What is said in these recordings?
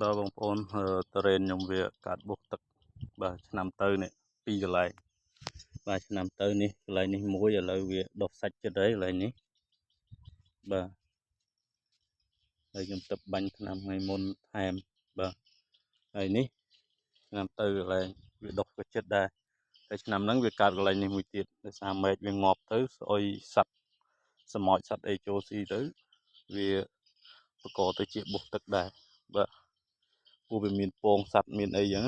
ដល់បងប្អូនតរ៉េនខ្ញុំវាកាត់បុកទឹកបាទឆ្នាំទៅនេះពីរកន្លែងបាទឆ្នាំទៅនេះកន្លែងនេះមួយឥឡូវវាដុះសាច់ចិត្តហើយកន្លែងនេះបាទហើយខ្ញុំទឹកបាញ់ឆ្នាំថ្ងៃមុនថែមបាទហើយនេះឆ្នាំទៅកន្លែងវាដុះក៏ចិត្តដែរតែឆ្នាំហ្នឹងវាកើតកន្លែងនេះមួយទៀតដោយសារមែកវាងាប់ទៅស្អុយសัตว์សម្ោចសัตว์អីចូលស៊ីទៅវាបកកទៅជាបុកទឹកដែរបាទព្រោះវាមានពងសัตว์មានអីចឹង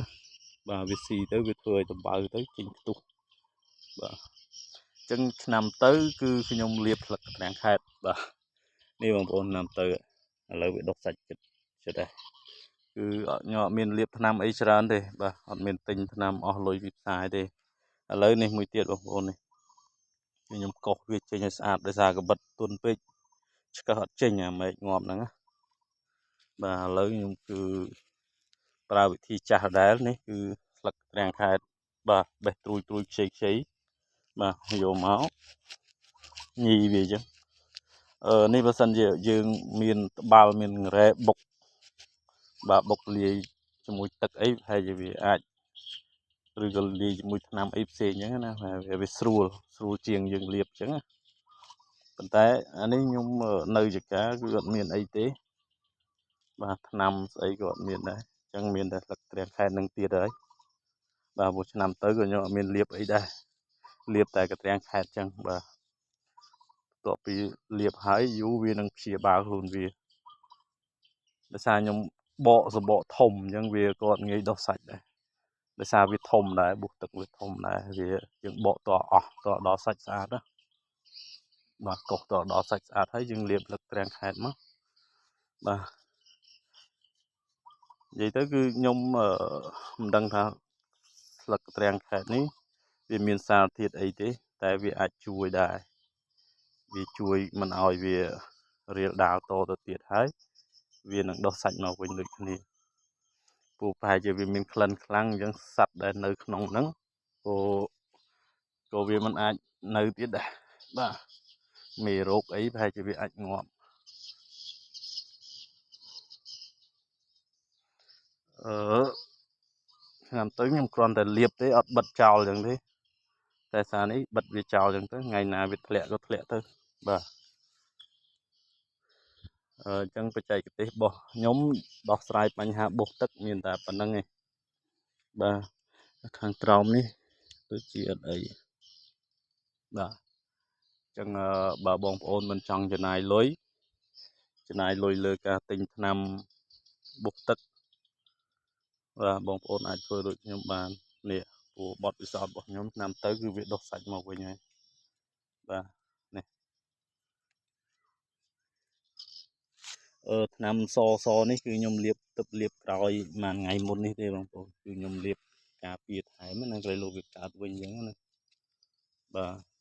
បាទវាស៊ីទៅវាធ្វើឲ្យដំបៅទៅចេញផ្ទុះបាទអញ្ចឹងឆ្នាំទៅគឺខ្ញុំលាបស្លឹកត្រាំងខែតបាទនេះបងប្អូនឆ្នាំទៅឥឡូវវាដុះសាច់ចិត្តដែរគឺខ្ញុំអត់មានលាបថ្នាំអីច្រើនទេបាទអត់មានទិញថ្នាំអស់លុយពីផ្សារទេឥឡូវនេះមួយទៀតបងប្អូននេះខ្ញុំកោសវាចេញឲ្យស្អាតដោយសារកបិតទន់ពេកឆ្កឹះអត់ចេញអាមែកងាប់ហ្នឹងណាបាទឥឡូវខ្ញុំគឺប្រើវិធីចាស់ដដែលនេះគឺស្លឹកត្រាំងខែតបាទបេះត្រួយខ្ចីបាទយកមកញីវាអញ្ចឹងនេះបើសិនជាយើងមានត្បាល់មានរ៉ែបុកបាទបុកលាយជាមួយទឹកអីហើយវាអាចឬក៏លាយជាមួយថ្នាំអីផ្សេងអញ្ចឹងណាវាស្រួលជាងយើងលាបអញ្ចឹងណាប៉ុន្តែអានេះខ្ញុំនៅចកាគឺអត់មានអីទេបាទថ្នាំស្អីក៏អត់មានដែរអញ្ចឹងមានតែស្លឹកត្រាំងខែតនឹងទៀតហើយបាទមួយឆ្នាំទៅក៏ខ្ញុំអត់មានលាបអីដែរលាបតែកត្រាំងខែតអញ្ចឹងបាទបន្ទាប់ពីលាបហើយយូរវានឹងព្យាបាលខ្លួនវាដោយសារខ្ញុំបកសបកធំអញ្ចឹងវាក៏អត់ងាយដុះសាច់ដែរដោយសារវាធំដែរបុកទឹកវាធំដែរវាយើងបកតអស់តដល់សាច់ស្អាតណាបាទកោសតដល់សាច់ស្អាតហើយយើងលាបស្លឹកត្រាំងខែតមកបាទនិយាយទៅគឺខ្ញុំមិនដឹងថាស្លឹកត្រាំងខែតនេះវាមានសារធាតុអីទេតែវាអាចជួយដែរវាជួយមិនឲ្យវារាលដាលតទៅទៀតហើយវានឹងដុះសាច់មកវិញដូចគ្នាព្រោះប្រហែលជាវាមានក្លិនខ្លាំងអញ្ចឹងសត្វដែលនៅក្នុងហ្នឹងក៏វាមិនអាចនៅទៀតដែរបាទមេរោគអីប្រហែលជាវាអាចងាប់ឆ្នាំទៅខ្ញុំគ្រាន់តែលាបទេអត់បិទចោលអញ្ចឹងទេតែសារនេះបិទវាចោលអញ្ចឹងទៅថ្ងៃណាវាធ្លាក់ក៏ធ្លាក់ទៅបាទអញ្ចឹងបច្ចេកទេសរបស់ខ្ញុំដោះស្រាយបញ្ហាបុកទឹកមានតែប៉ុណ្្នឹងឯងបាទខាងក្រោមនេះដូចជាអត់អីបាទអញ្ចឹងបើបងប្អូនមិនចង់ចំណាយលុយលើការទិញថ្នាំបុកទឹកបាទបងប្អូនអាចធ្វើដូចខ្ញុំបាននេះព្រោះបទពិសោធន៍របស់ខ្ញុំឆ្នាំទៅគឺវាដុះសាច់មកវិញហើយបាទនេះថ្នាំសនេះគឺខ្ញុំលាបទឹកលាបក្រោយមួយថ្ងៃមុននេះទេបងប្អូនគឺខ្ញុំលាបការពារថែមណាក្រោយលោកវាកើតវិញអញ្ចឹងណាបាទ